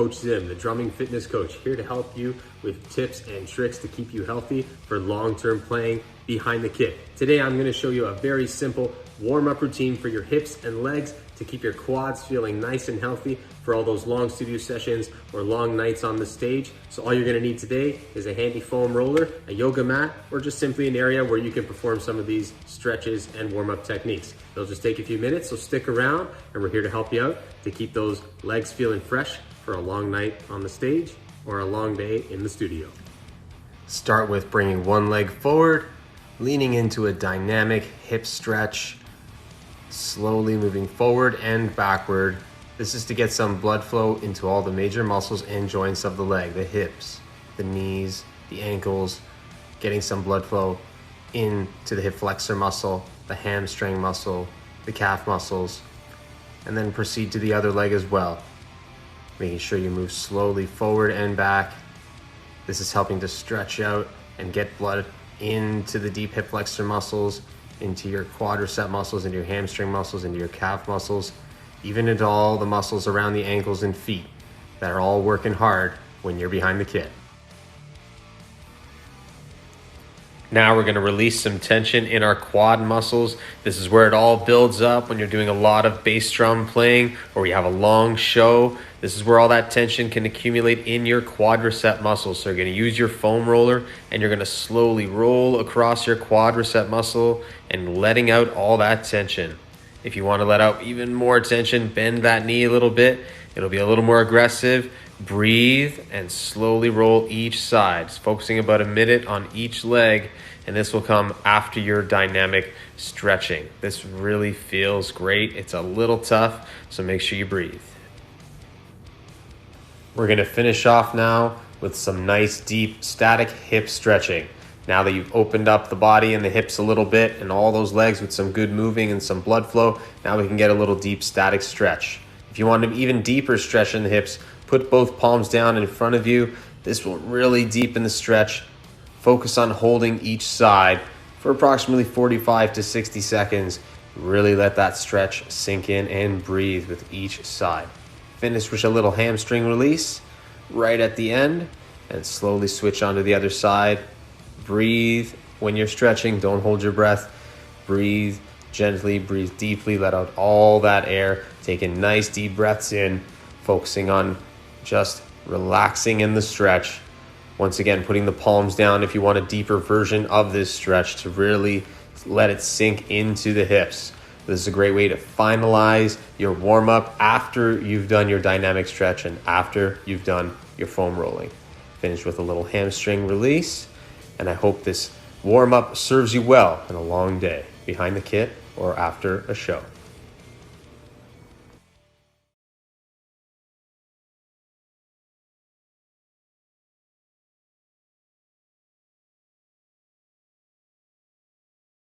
Coach Zim, the drumming fitness coach, here to help you with tips and tricks to keep you healthy for long-term playing behind the kit. Today, I'm gonna show you a very simple warm-up routine for your hips and legs to keep your quads feeling nice and healthy for all those long studio sessions or long nights on the stage. So all you're gonna need today is a handy foam roller, a yoga mat, or just simply an area where you can perform some of these stretches and warm-up techniques. They'll just take a few minutes, so stick around, and we're here to help you out to keep those legs feeling fresh for a long night on the stage or a long day in the studio. Start with bringing one leg forward, leaning into a dynamic hip stretch, slowly moving forward and backward. This is to get some blood flow into all the major muscles and joints of the leg, the hips, the knees, the ankles, getting some blood flow into the hip flexor muscle, the hamstring muscle, the calf muscles, and then proceed to the other leg as well. Making sure you move slowly forward and back. This is helping to stretch out and get blood into the deep hip flexor muscles, into your quadricep muscles, into your hamstring muscles, into your calf muscles, even into all the muscles around the ankles and feet that are all working hard when you're behind the kit. Now we're going to release some tension in our quad muscles. This is where it all builds up when you're doing a lot of bass drum playing or you have a long show. This is where all that tension can accumulate in your quadricep muscles. So you're going to use your foam roller and you're going to slowly roll across your quadricep muscle and letting out all that tension. If you want to let out even more tension, bend that knee a little bit. It'll be a little more aggressive. Breathe and slowly roll each side, focusing about a minute on each leg, and this will come after your dynamic stretching. This really feels great. It's a little tough, so make sure you breathe. We're going to finish off now with some nice deep static hip stretching. Now that you've opened up the body and the hips a little bit and all those legs with some good moving and some blood flow, now we can get a little deep static stretch. If you want an even deeper stretch in the hips, put both palms down in front of you. This will really deepen the stretch. Focus on holding each side for approximately 45 to 60 seconds. Really let that stretch sink in and breathe with each side. Finish with a little hamstring release right at the end and slowly switch onto the other side. Breathe when you're stretching. Don't hold your breath. Breathe gently, breathe deeply, let out all that air. Taking nice deep breaths in, focusing on just relaxing in the stretch. Once again, putting the palms down if you want a deeper version of this stretch to really let it sink into the hips. This is a great way to finalize your warm-up after you've done your dynamic stretch and after you've done your foam rolling. Finish with a little hamstring release, and I hope this warm-up serves you well in a long day behind the kit or after a show.